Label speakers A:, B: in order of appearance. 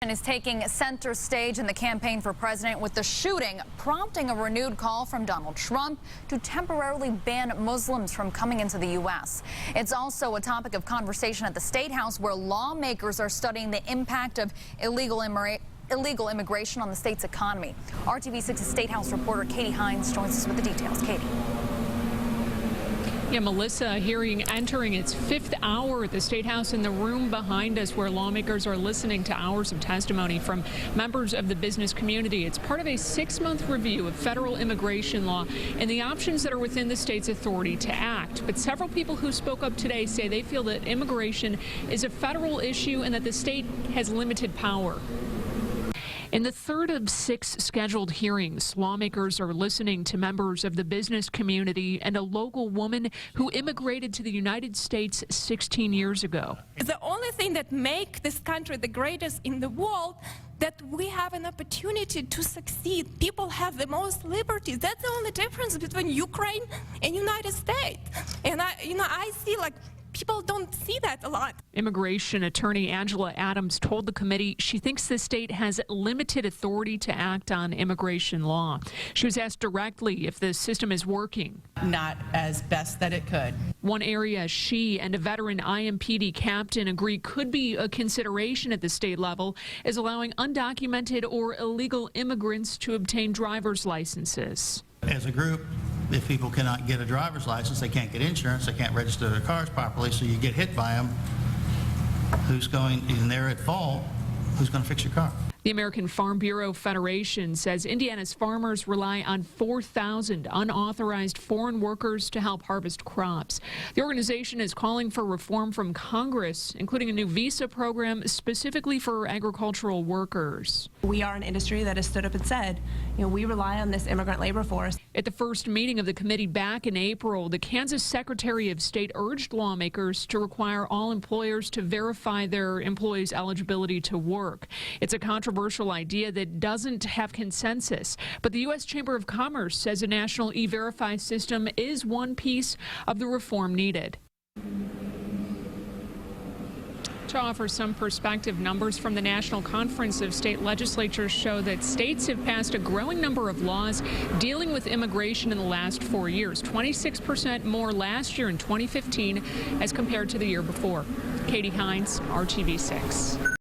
A: Is taking center stage in the campaign for president, with the shooting prompting a renewed call from Donald Trump to temporarily ban Muslims from coming into the U.S. It's also a topic of conversation at the State House, where lawmakers are studying the impact of illegal immigration on the state's economy. RTV6's State House reporter Katie Hines joins us with the details. Katie.
B: Yeah, Melissa, hearing entering its fifth hour at the State House, in the room behind us where lawmakers are listening to hours of testimony from members of the business community. It's part of a 6-month review of federal immigration law and the options that are within the state's authority to act. But several people who spoke up today say they feel that immigration is a federal issue and that the state has limited power. In the third of 6 scheduled hearings, lawmakers are listening to members of the business community and a local woman who immigrated to the United States 16 years ago.
C: The only thing that makes this country the greatest in the world, that we have an opportunity to succeed. People have the most liberties. That's the only difference between Ukraine and United States. And I see, like, people don't see that a lot.
B: Immigration attorney Angela Adams told the committee she thinks the state has limited authority to act on immigration law. She was asked directly if the system is working.
D: Not as best that it could.
B: One area she and a veteran IMPD captain agree could be a consideration at the state level is allowing undocumented or illegal immigrants to obtain driver's licenses.
E: As a group, if people cannot get a driver's license, they can't get insurance, they can't register their cars properly, so you get hit by them, and they're at fault, who's going to fix your car?
B: The American Farm Bureau Federation says Indiana's farmers rely on 4,000 unauthorized foreign workers to help harvest crops. The organization is calling for reform from Congress, including a new visa program specifically for agricultural workers.
F: We are an industry that has stood up and said, we rely on this immigrant labor force.
B: At the first meeting of the committee back in April, the Kansas Secretary of State urged lawmakers to require all employers to verify their employees' eligibility to work. It's a controversial idea that doesn't have consensus, but the U.S. Chamber of Commerce says a national e-verify system is one piece of the reform needed. To offer some perspective, numbers from the National Conference of State Legislatures show that states have passed a growing number of laws dealing with immigration in the last 4 years, 26% more last year in 2015 as compared to the year before. Katie Hines, RTV6.